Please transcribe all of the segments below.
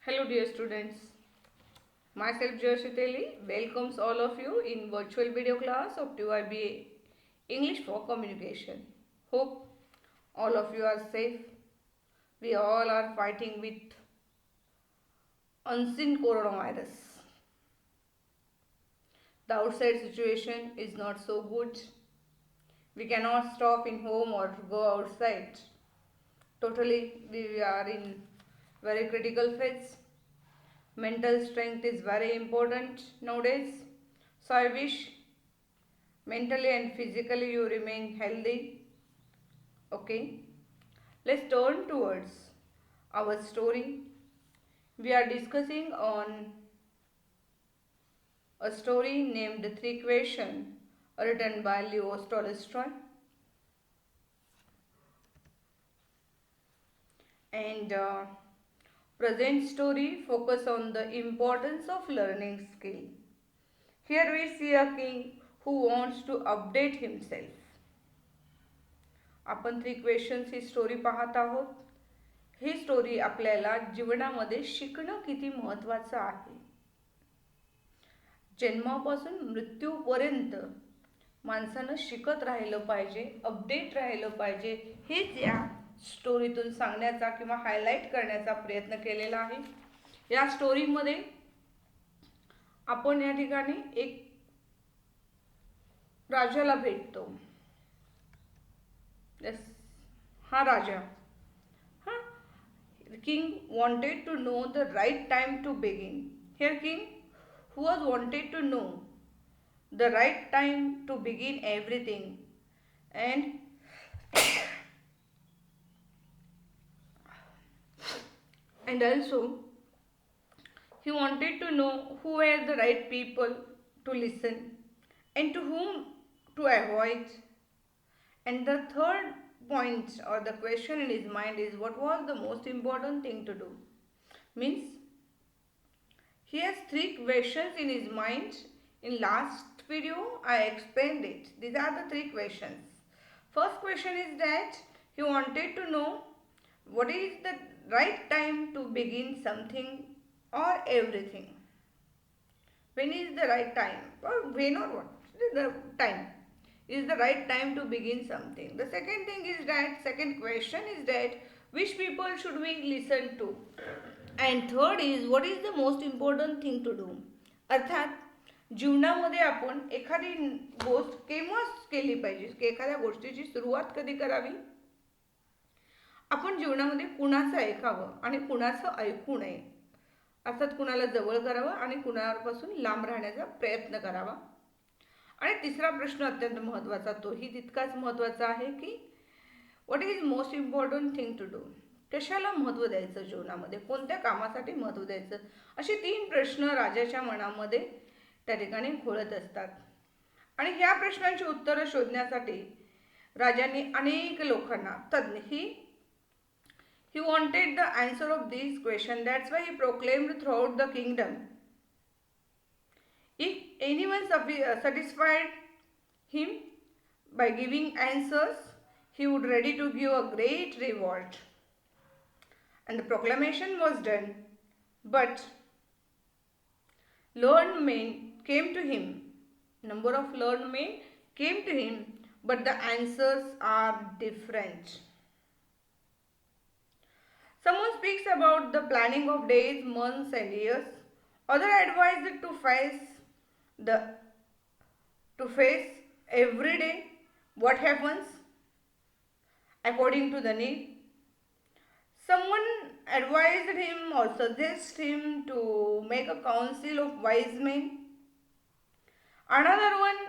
Hello dear students, myself Joshiteli welcomes all of you in virtual video class of TYBA English for Communication. Hope all of you are safe. We all are fighting with unseen coronavirus. The outside situation is not so good. We cannot stop in home or go outside. Totally we are in very critical phase. Mental strength is very important nowadays. So I wish mentally and physically you remain healthy. Okay. Let's turn towards our story. We are discussing on a story named Three Questions written by Leo Tolstoy. And present story focus on the importance of learning skill. Here we see a king who wants to update himself. आपण three questions ही story पाहत आहोत. ही story आपल्याला जीवनामध्ये शिकणं किती महत्त्वाचं आहे. जन्मापासून मृत्यूपर्यंत माणसानं शिकत राहिलं पाहिजे, अपडेट राहिलं पाहिजे, हेच या स्टोरीतून सांगण्याचा किंवा हायलाईट करण्याचा प्रयत्न केलेला आहे. या स्टोरीमध्ये आपण या ठिकाणी एक राजाला भेटतो. हा राजा, हा king wanted to know the right time to begin. Here king who was wanted to know the right time to begin everything, and and also he wanted to know who were the right people to listen and to whom to avoid. And the third point or the question in his mind is what was the most important thing to do. Means he has three questions in his mind. In last video I explained it. These are the three questions. First question is that he wanted to know what is the right time to begin something or everything. When is the right time, or when or what is the time, is the right time to begin something. The second thing is that, second question is that which people should we listen to, and third is what is the most important thing to do. अर्थात जीवनामध्ये आपण एखादी गोष्ट केव्हा केली पाहिजे, की एखाद्या गोष्टीची सुरुवात कधी करावी. आपण जीवनामध्ये कुणाचं ऐकावं आणि कुणाचं ऐकू नये. अर्थात कुणाला जवळ करावं आणि कुणापासून लांब राहण्याचा प्रयत्न करावा. आणि तिसरा प्रश्न अत्यंत महत्त्वाचा, तोही तितकाच महत्त्वाचा आहे की what is most important thing to do. कशाला महत्त्व द्यायचं जीवनामध्ये, कोणत्या कामासाठी महत्त्व द्यायचं, असे तीन प्रश्न राजाच्या मनामध्ये त्या ठिकाणी घोळत असतात. आणि ह्या प्रश्नांची उत्तरं शोधण्यासाठी राजांनी अनेक लोकांना तज्ञ he wanted the answer of these questions. That's why he proclaimed throughout the kingdom. If anyone satisfied him by giving answers, he would ready to give a great reward. And the proclamation was done. But learned men came to him. Number of learned men came to him, but the answers are different. Someone speaks about the planning of days, months and years. Other advised to face every day what happens according to the need. Someone advised him or suggested him to make a council of wise men. Another one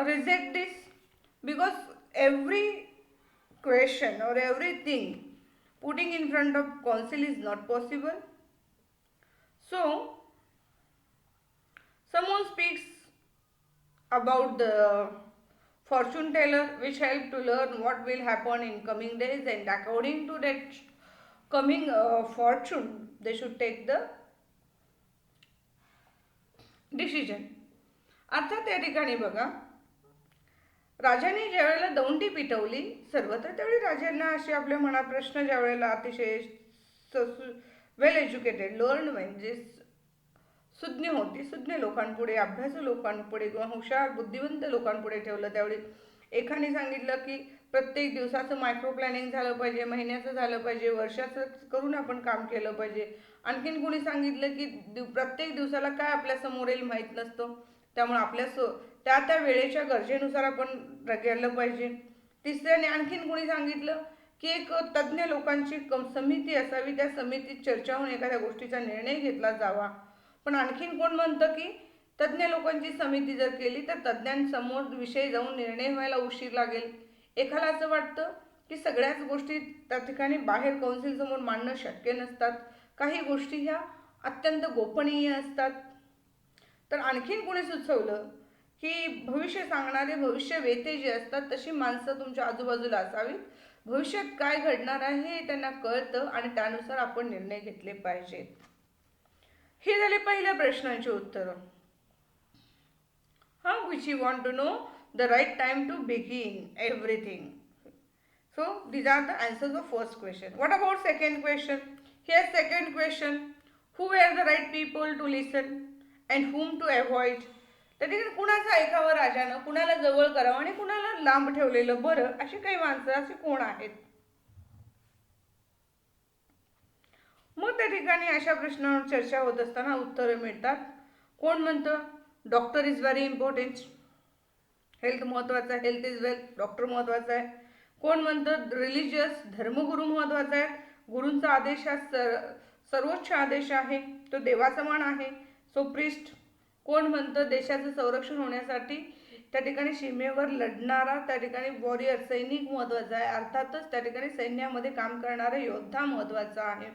reject this because every question or everything putting in front of council is not possible. So someone speaks about the fortune teller which help to learn what will happen in coming days, and according to that coming fortune they should take the decision. अर्थात त्या ठिकाणी बघा राजाने ज्या वेळेला दौंडी पिटवली सर्वत्र त्यावेळी राजांना असे आपल्या मनात प्रश्न ज्या वेळेला अतिशय वेल एज्युकेटेड लर्न म्हणजे सुज्ञ होती, सुज्ञ लोकांपुढे, अभ्यासू लोकांपुढे किंवा हुशार बुद्धिवंत लोकांपुढे ठेवलं, त्यावेळी एकाने सांगितलं की प्रत्येक दिवसाचं मायक्रो प्लॅनिंग झालं पाहिजे, महिन्याचं झालं पाहिजे, वर्षाचं करून आपण काम केलं पाहिजे. आणखीन कोणी सांगितलं की प्रत्येक दिवसाला काय आपल्या समोर येईल माहीत नसतं, त्यामुळे आपल्या त्या त्या वेळेच्या गरजेनुसार आपण गेलं पाहिजे. तिसऱ्याने आणखीन कोणी सांगितलं की एक तज्ज्ञ लोकांची समिती असावी, त्या समितीत चर्चा होऊन एखाद्या गोष्टीचा निर्णय घेतला जावा. पण आणखीन कोण म्हणतं की तज्ज्ञ लोकांची समिती जर केली तर तज्ज्ञांसमोर विषय जाऊन निर्णय व्हायला उशीर लागेल. एखादा असं वाटतं की सगळ्याच गोष्टी त्या ठिकाणी बाहेर कौन्सिलसमोर मांडणं शक्य नसतात, काही गोष्टी ह्या अत्यंत गोपनीय असतात. तर आणखीन कोणी सुचवलं की भविष्य सांगणारे भविष्यवेते जे असतात तशी माणसं तुमच्या आजूबाजूला असावीत, भविष्यात काय घडणार आहे हे त्यांना कळतं आणि त्यानुसार आपण निर्णय घेतले पाहिजेत. हे झाले पहिल्या प्रश्नांची उत्तरं. which you want to know the right time to begin everything. So these are the answers of first question. What about second question? Here second question, who were the right people to listen and whom to avoid? त्या ठिकाणी कुणाचं ऐकावं राजानं, कुणाला जवळ करावं आणि कुणाला लांब ठेवलेलं बरं, अशी काही माणसं अशी कोण आहेत? मग त्या ठिकाणी अशा प्रश्नावर चर्चा होत असताना उत्तरं मिळतात. कोण म्हणतं doctor is very important, health महत्त्वाचं आहे, हेल्थ इज वेल्थ, डॉक्टर महत्त्वाचा आहे. कोण म्हणतं रिलिजियस, धर्मगुरू महत्त्वाचा आहे, गुरूंचा आदेश हा सर्वोच्च आदेश आहे, तो देवासमान आहे, सो प्रिस्ट. कोण म्हणतं देशाचं संरक्षण होण्यासाठी त्या ठिकाणी सीमेवर लढणारा त्या ठिकाणी वॉरियर सैनिक महत्त्वाचा आहे, अर्थातच त्या ठिकाणी सैन्यामध्ये काम करणारा योद्धा महत्त्वाचा आहे.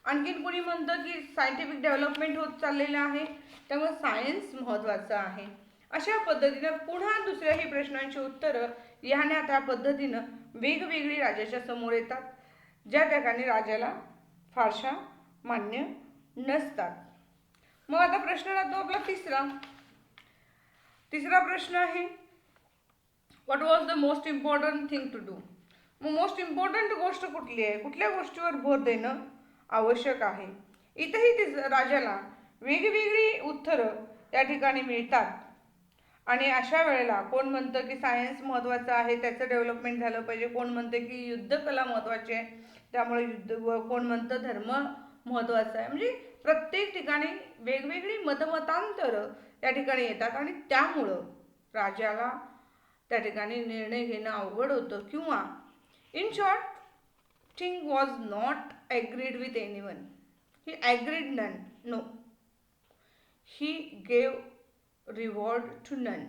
आणखीन कोणी म्हणतं की सायंटिफिक डेव्हलपमेंट होत चाललेलं आहे, त्यामुळे सायन्स महत्त्वाचं आहे. अशा पद्धतीनं पुन्हा दुसऱ्याही प्रश्नांची उत्तरं ह्या त्या पद्धतीनं वेगवेगळी राजाच्या समोर येतात, ज्या ठिकाणी राजाला फारशा मान्य नसतात. मग आता प्रश्न राहतो आपला तिसरा प्रश्न आहे what was the most important thing to do. मग मोस्ट इम्पॉर्टंट गोष्ट कुठली आहे, कुठल्या गोष्टीवर भर देणं आवश्यक आहे. इथंही राजाला वेगवेगळी उत्तरं त्या ठिकाणी मिळतात आणि अशा वेळेला कोण म्हणतं की सायन्स महत्त्वाचं आहे, त्याचं डेव्हलपमेंट झालं पाहिजे, कोण म्हणतं की युद्धकला महत्त्वाची आहे, त्यामुळे कोण म्हणतं धर्म महत्त्वाचा आहे. म्हणजे प्रत्येक ठिकाणी वेगवेगळी मतमतांतरं त्या ठिकाणी येतात आणि त्यामुळं राजाला त्या ठिकाणी निर्णय घेणं अवघड होतं. किंवा in short, thing was not agreed with anyone, he agreed none, no, he gave reward to none,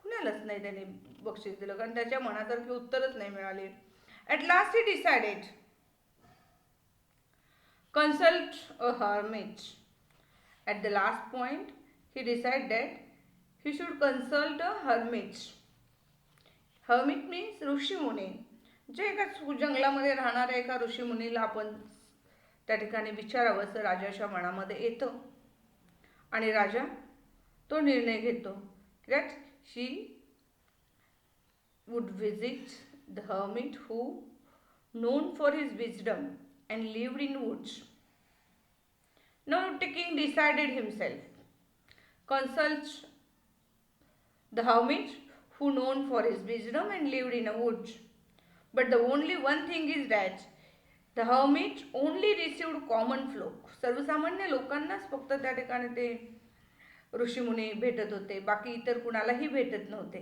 कुणालाच नाही त्याने बक्षीस दिलं, कारण त्याच्या मनासारखी उत्तरच नाही मिळाले. At last he decided consult a hermit. At the last point he decided that he should consult a hermit. Hermit means ऋषीमुनी, जे एका जंगलामध्ये राहणाऱ्या एका ऋषीमुनीला आपण त्या ठिकाणी विचारावं असं राजाच्या मनामध्ये येतं आणि राजा तो निर्णय घेतो that she would visit the hermit who known for his wisdom and lived in woods. Now the king decided himself, consult the hermit who known for his wisdom and lived in a woods. But the only one thing is that the hermit only received common folk. सर्वसामान्य लोकांनाच फक्त त्या ठिकाणी ते ऋषीमुनी भेटत होते, बाकी इतर कुणालाही भेटत नव्हते.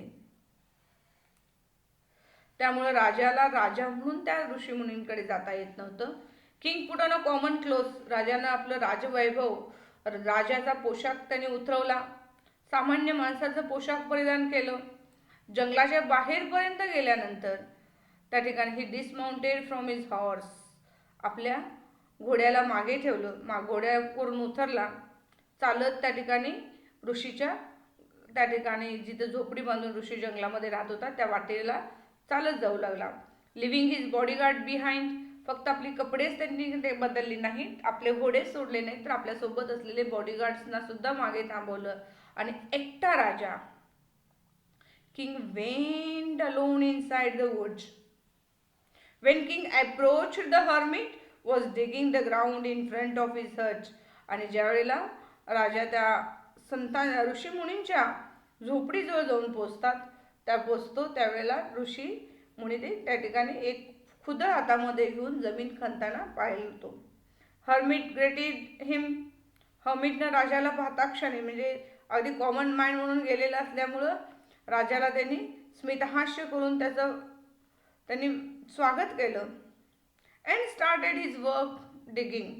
त्यामुळे राजाला राजा म्हणून त्या ऋषीमुनींकडे जाता येत नव्हतं. King put on a common cloth, राजानं आपलं राजवैभव, राजाचा पोशाख त्याने उतरवला, सामान्य माणसाचं पोशाख परिधान केलं. जंगलाच्या बाहेरपर्यंत गेल्यानंतर त्या ठिकाणी ही डिसमाउंटेड फ्रॉम हिज हॉर्स, आपल्या घोड्याला मागे ठेवलं, घोड्यावरून उतरला, चालत त्या ठिकाणी ऋषीच्या त्या ठिकाणी जिथं झोपडी बांधून ऋषी जंगलामध्ये राहत होता त्या वाटेला चालत जाऊ लागला. लिव्हिंग हिज बॉडीगार्ड बिहाइंड, फक्त आपली कपडेच त्यांनी बदलली नाहीत, आपले घोडेच सोडले नाहीत, तर आपल्यासोबत असलेले बॉडीगार्ड्सना सुद्धा मागे थांबवलं आणि एकटा राजा King went alone inside the woods. When king approached, the hermit was digging the ground in front of his hut. आणि ज्यावेळेला राजा त्या ऋषीमुनींच्या झोपडीजवळ जाऊन पोचतात, पोचतो त्यावेळेला ऋषी मुनी ते त्या ठिकाणी एक खुदळ हातामध्ये घेऊन जमीन खणताना पाहिलं. हर्मिट ग्रेटेड हिम. हर्मिटनं राजाला पाहताक्षणी म्हणजे अगदी कॉमन माइंड म्हणून गेलेलं असल्यामुळं राजाला त्यांनी स्मितहास्य करून त्यांनी स्वागत केलं. And started his work digging.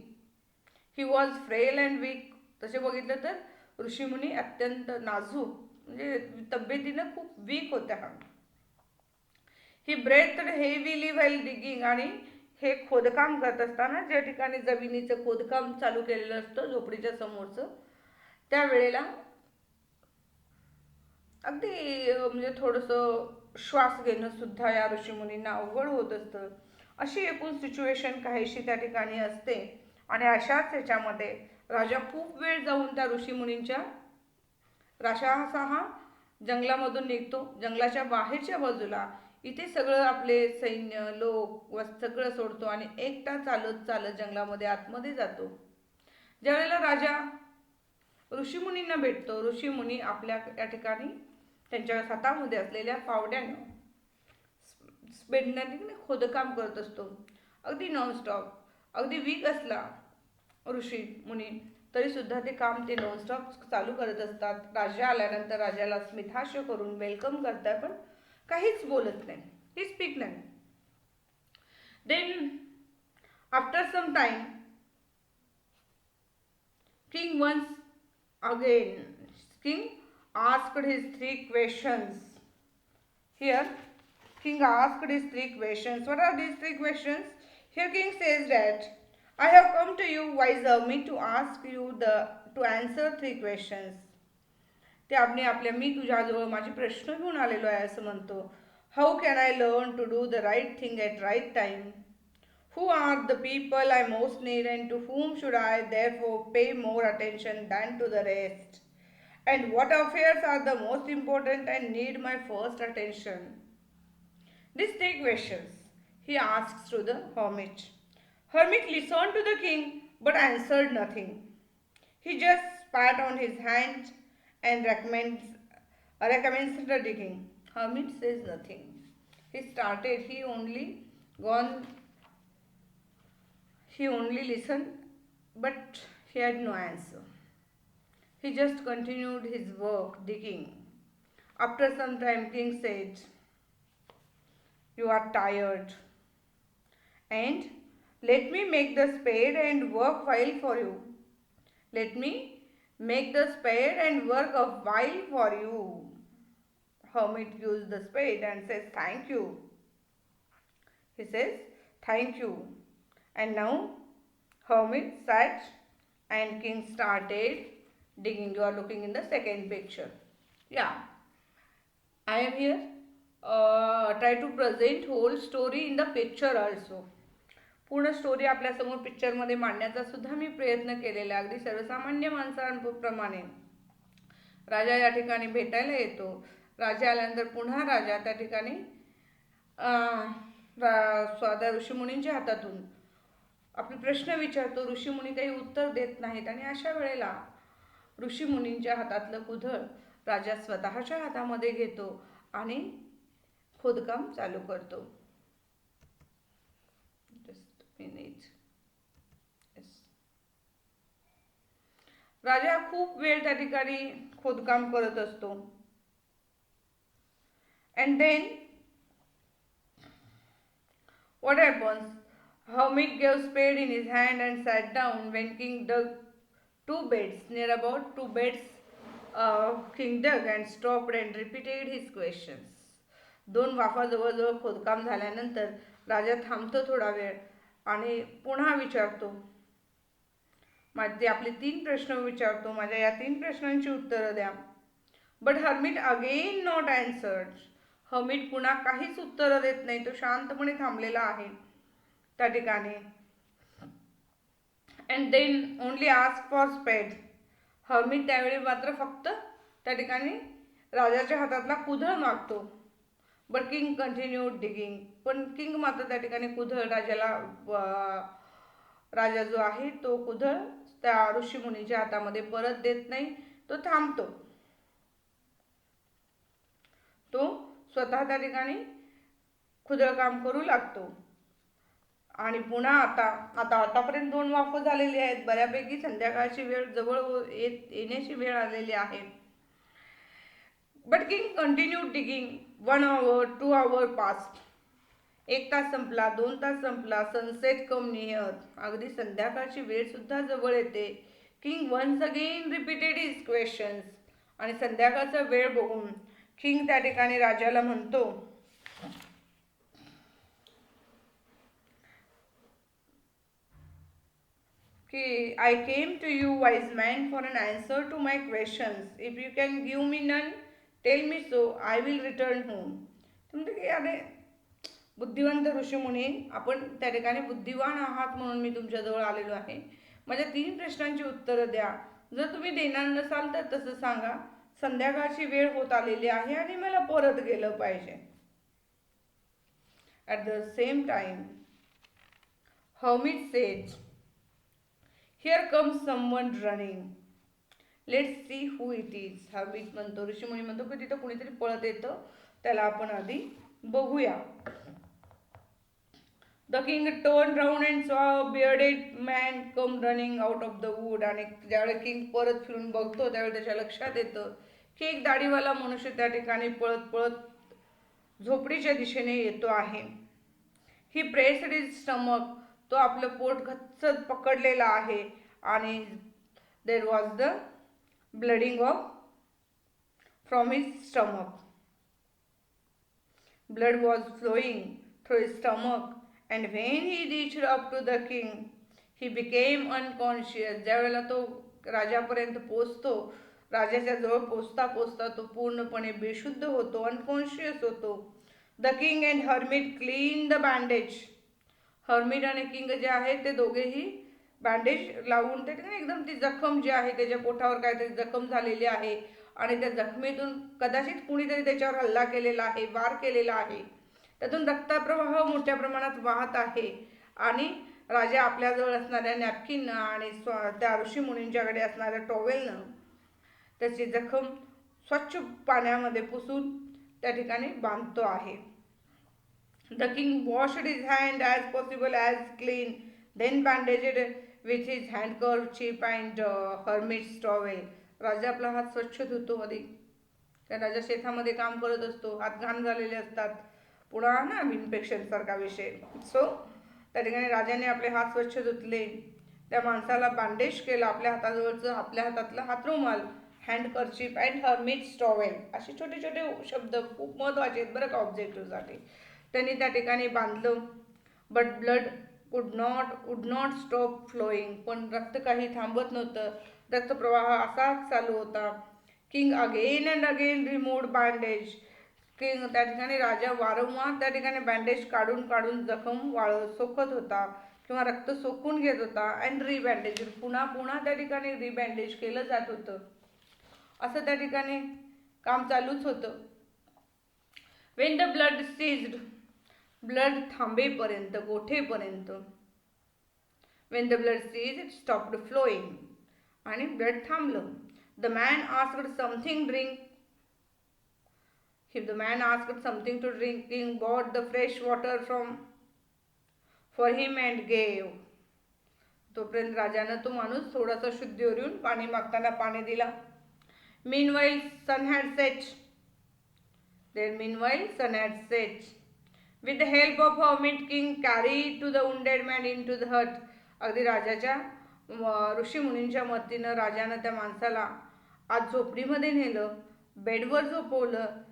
He was frail and weak. तसे बघितलं तर ऋषीमुनी अत्यंत नाजूक म्हणजे तब्येतीनं खूप वीक होत्या. ही ब्रेथड हेवीली व्हाईल डिगिंग. आणि हे खोदकाम करत असताना ज्या ठिकाणी जमिनीचं खोदकाम चालू केलेलं असतं झोपडीच्या समोरचं, त्यावेळेला अगदी म्हणजे थोडंसं श्वास घेणं सुद्धा या ऋषीमुनींना अवघड होत असतं. अशी एकूण सिच्युएशन काहीशी त्या ठिकाणी असते. आणि अशाच ह्याच्यामध्ये राजा खूप वेळ जाऊन त्या ऋषीमुनींच्या राजा हा जंगलामधून निघतो. जंगलाच्या बाहेरच्या बाजूला इथे सगळं आपले सैन्य लोक सगळं सोडतो आणि एकटा चालत चालत जंगलामध्ये आतमध्ये जातो. ज्यावेळेला राजा ऋषीमुनींना भेटतो, ऋषीमुनी आपल्या या ठिकाणी त्यांच्या हातामध्ये असलेल्या फावड्यानं खोदकाम करत असतो. अगदी नॉनस्टॉप. अगदी वीक असला ऋषी मुनी तरी सुद्धा ते काम ते नॉनस्टॉप चालू करत असतात. राजा आल्यानंतर राजाला स्मितहास्य करून वेलकम करतात, पण काहीच बोलत नाही. ही स्पीक नाही. Then after some time king once again king asked his three questions. Here king asked his three questions. What are these three questions? Here king says that I have come to you, wise hermit, to ask you to answer three questions. ते आपल्या मी तुझ्याजवळ माझे प्रश्न घेऊन आलेलो आहे असं म्हणतो. How can I learn to do the right thing at right time? Who are the people I most need, and to whom should I therefore pay more attention than to the rest? And what affairs are the most important and need my first attention? These three questions he asks to the hermit. Hermit listened to the king but answered nothing. He just spat on his hand and recommenced the digging. Hermit says nothing. He only listened, but he had no answer. He just continued his work digging. After some time, king said, you are tired, and let me make the spade and work while for you. Let me make the spade and work a while for you. Hermit gives the spade and says, thank you. He says, thank you. And now hermit sat and king started digging. You are looking in the second picture. Yeah, I am here try to present whole story in the picture also. पूर्ण story आपल्यासमोर पिक्चरमध्ये मांडण्याचा सुद्धा मी प्रयत्न केलेला. अगदी सर्वसामान्य माणसांप्रमाणे राजा या ठिकाणी भेटायला येतो. राजा आल्यानंतर पुन्हा राजा त्या ठिकाणी स्वादा ऋषीमुनींच्या हातातून आपले प्रश्न विचारतो. ऋषीमुनी काही उत्तर देत नाहीत आणि अशा वेळेला ऋषीमुनींच्या हातातलं कुदळ राजा स्वतःच्या हातामध्ये घेतो आणि खोदकाम चालू करतो. राजा खूप वेळ त्या ठिकाणी खोदकाम करत असतो. And then what happens? Hermit gave spade in his hand and sat down. When king dug 2 beds, near about 2 beds, king dug and stopped and repeated his questions. 2 वाफा जवळजवळ खोदकाम झाल्यानंतर राजा थांबतो थोडा वेळ आणि पुन्हा विचारतो. आपले 3 प्रश्न विचारतो. माझ्या या 3 प्रश्नांची उत्तरं द्या. But hermit again not answered. Hermit पुन्हा काहीच उत्तरं देत नाही. तो शांतपणे थांबलेला आहे त्या ठिकाणी. And then only ask for spade. Hermit त्यावेळी मात्र फक्त त्या ठिकाणी राजाच्या हातातला कुदळ मागतो. But king continue digging. पण किंग मात्र त्या ठिकाणी कुदळ राजाला राजा जो आहे तो कुदळ त्या ऋषीमुनीच्या हातामध्ये परत देत नाही. तो थांबतो. तो स्वतः त्या ठिकाणी कुदळ काम करू लागतो. आणि पुन्हा आतापर्यंत 2 वाफ झालेली आहेत. बऱ्यापैकी संध्याकाळची वेळ जवळ येण्याची वेळ आलेली आहे. But king continue digging. 1 hour, 2 hour past. 1 तास संपला, 2 तास संपला. Sunset come near. अगदी संध्याकाळची वेळ सुद्धा जवळ येते. King once again repeated his questions. आणि संध्याकाळचा वेळ बघून किंग त्या ठिकाणी राजाला म्हणतो की I came to you wise man for an answer to my questions. If you can give me none tell me so I will return home. म्हणते की अरे बुद्धिवंत ऋषीमुनी, आपण त्या ठिकाणी बुद्धिवान आहात म्हणून मी तुमच्याजवळ आलेलो आहे. माझ्या 3 प्रश्नांची उत्तरं द्या. जर तुम्ही देणार नसाल तर तसं सांगा. संध्याकाळची वेळ होत आलेली आहे आणि मला परत गेलं पाहिजे. At the same time hermit said, here comes someone running. Let's see who it is. Hermit म्हणतो, ऋषीमुनी म्हणतो की तिथं कुणीतरी पळत येतं, त्याला आपण आधी बघूया. The king turn round and saw a bearded man come running out of the wood. आणि ज्यावेळेला किंग परत फिरून बघतो त्यावेळेला त्याच्या लक्षात येतं की एक दाढीवाला मनुष्य त्या ठिकाणी पळत पळत झोपडीच्या दिशेने येतो आहे. He pressed his stomach. तो आपलं पोट गच्च पकडलेला आहे आणि there was the bleeding of from his stomach. Blood was flowing through his stomach. And when he reached up to the king he became unconscious. ज्यावेळेला तो राजापर्यंत पोचतो, राजाच्या जवळ पोचता पोचता तो पूर्णपणे बेशुद्ध होतो, अनकॉन्शियस होतो. The king and hermit clean the bandage. Hermit आणि किंग जे आहेत ते दोघेही बँडेज लावून ते एकदम ती जखम जी आहे त्याच्या पोटावर काहीतरी जखम झालेली आहे आणि त्या जखमेतून कदाचित कुणीतरी त्याच्यावर हल्ला केलेला आहे, वार केलेला आहे. त्यातून रक्तप्रवाह मोठ्या प्रमाणात वाहत आहे. आणि राजा आपल्याजवळ असणाऱ्या नॅपकिननं आणि त्या ऋषीमुनींच्याकडे असणाऱ्या टॉवेलनं त्याची जखम स्वच्छ पाण्यामध्ये पुसून त्या ठिकाणी बांधतो आहे. The king washed his hand as possible as clean, then bandaged with his handkerchief and hermit's towel. राजा आपला हात स्वच्छ धुतो आधी, कारण राजा शेतामध्ये काम करत असतो, हात घाण झालेले असतात. पुन्हा ना इन्फेक्शन सारखा विषय. सो त्या ठिकाणी राजाने आपले हात स्वच्छ धुतले, त्या माणसाला बँडेज केलं, आपल्या हाताजवळचं आपल्या हातातला हातरुमाल, हँडकर्चिप अँड हर्मिट्स टॉवेल, असे छोटे छोटे शब्द खूप महत्त्वाचे आहेत बरं का ऑब्जेक्टिव्हसाठी. त्यांनी त्या ठिकाणी बांधलं. But blood would not stop flowing. पण रक्त काही थांबत नव्हतं, रक्तप्रवाह असाच चालू होता. King again and again removed bandage. King त्या ठिकाणी राजा वारंवार त्या ठिकाणी बँडेज काढून काढून जखम सोकत होता किंवा रक्त सोकून घेत होता. अँड रिबँडेज. पुन्हा पुन्हा त्या ठिकाणी रिबँडेज केलं जात होतं. असं त्या ठिकाणी काम चालूच होतं. When the blood ceased. Blood थांबेपर्यंत, गोठेपर्यंत. When the blood ceased stopped flowing. आणि ब्लड थांबलं. The man asked something drink. If the man asked something to drink, king brought the fresh water for him and gave. तोपर्यंत राजानं तो माणूस थोडासा शुद्धीवर येऊन पाणी मागताना पाणी दिला. Meanwhile sun had set. Meanwhile sun had set. With the help of hermit, king carried to the wounded man into the hut. अगदी राजाच्या ऋषीमुनींच्या मदतीनं राजानं त्या माणसाला आज झोपडीमध्ये नेलं, बेडवर झोपवलं.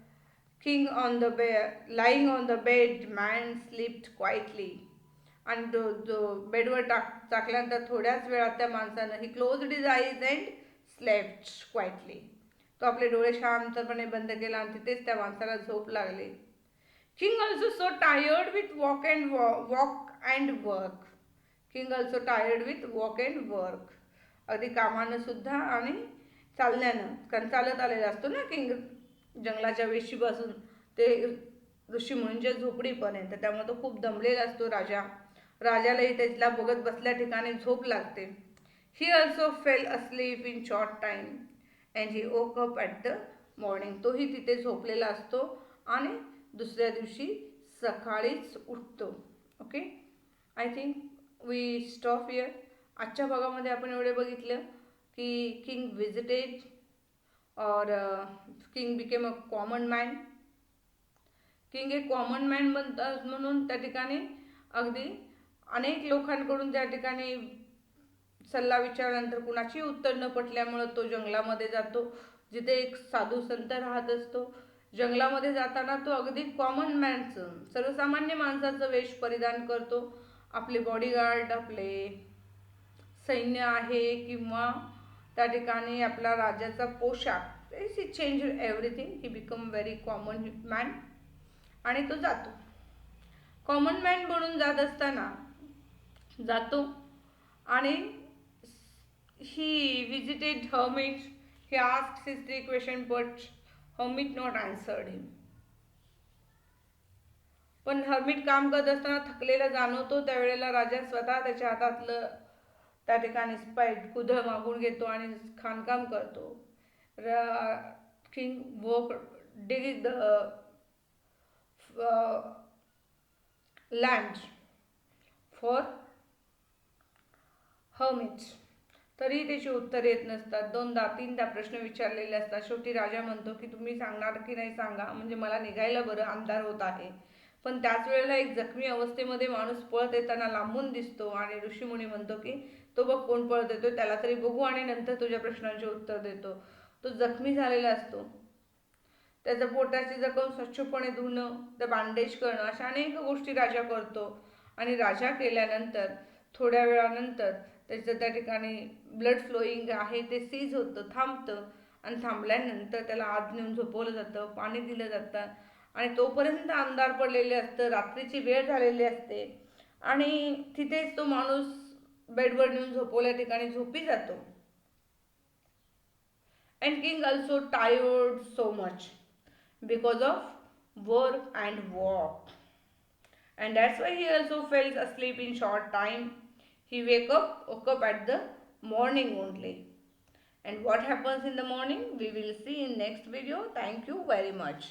King on the bed, lying on the bed, man slept quietly. आणि बेडवर टाकल्यानंतर थोड्याच वेळात त्या माणसानं he closed his eyes and slept quietly. तो आपले डोळे शांतपणे बंद केला आणि तिथेच त्या माणसाला झोप लागली. King also so tired with walk and work. King also tired with walk and work. अगदी कामानं सुद्धा आणि चालण्यानं, कारण चालत आलेला असतो ना किंग. जंगलाच्या वेशीपासून ते ऋषीमुनींच्या झोपडीपर्यंत. त्यामुळे तो खूप दमलेला असतो राजा. राजालाही त्याला बघत बसल्या ठिकाणी झोप लागते. He also fail asleep in short time and he woke up at the morning. तोही तिथे झोपलेला असतो आणि दुसऱ्या दिवशी सकाळीच उठतो. Okay, I think we stop here. आजच्या भागामध्ये आपण एवढे बघितलं की किंग विजिटेड और king became a common man. King एक कॉमन मॅन बनतात म्हणून त्या ठिकाणी अगदी अनेक लोकांकडून त्या ठिकाणी सल्ला विचारल्यानंतर कुणाची उत्तर न पटल्यामुळं तो जंगलामध्ये जातो, जिथे एक साधू संत राहत असतो. जंगलामध्ये जाताना तो अगदी कॉमन मॅनचं, सर्वसामान्य माणसाचं वेश परिधान करतो. आपले बॉडीगार्ड, आपले सैन्य आहे किंवा त्या ठिकाणी आपला राजाचा पोशाख, he change everything. He become very common man आणि तो जातो. कॉमन मॅन बनून जात असताना जातो आणि he visited hermit. He asked his 3 questions, but hermit not answered him. पण हर्मिट काम करत असताना थकलेला जाणवतो. त्यावेळेला राजा स्वतः त्याच्या हातातलं त्या ठिकाणी स्पाईट कुदळ मागून घेतो आणि खाणकाम करतो. King work dig the land for hermits. तरीही त्याची उत्तर येत नसतात. 2दा-3दा प्रश्न विचारलेले असतात. शेवटी राजा म्हणतो की तुम्ही सांगणार की नाही सांगा, म्हणजे मला निघायला बरं, अंधार होत आहे. पण त्याच वेळेला एक जखमी अवस्थेमध्ये माणूस पळत येताना लांबून दिसतो आणि ऋषीमुनी म्हणतो की तो बघ कोण पळत येतो, त्याला तरी बघू आणि नंतर तुझ्या प्रश्नांचे उत्तर देतो. तो जखमी झालेला असतो. त्याच्या पोटाची जखम स्वच्छपणे धुणं, त्या बँडेज करणं, अशा अनेक गोष्टी राजा करतो. आणि राजा केल्यानंतर थोड्या वेळानंतर त्याचं त्या ठिकाणी ब्लड फ्लोईंग आहे ते सीज होतं, थांबतं. आणि थांबल्यानंतर त्याला आत नेऊन झोपवलं जातं, पाणी दिलं जातं आणि तोपर्यंत अंधार पडलेले असतं, रात्रीची वेळ झालेली असते आणि तिथेच तो माणूस बेडवर नेऊन झोपवल्या ठिकाणी झोपी जातो. And king also tired so much because of work and walk, and that's why he also fell asleep in short time. He woke up at the morning only. And what happens in the morning we will see in next video. Thank you very much.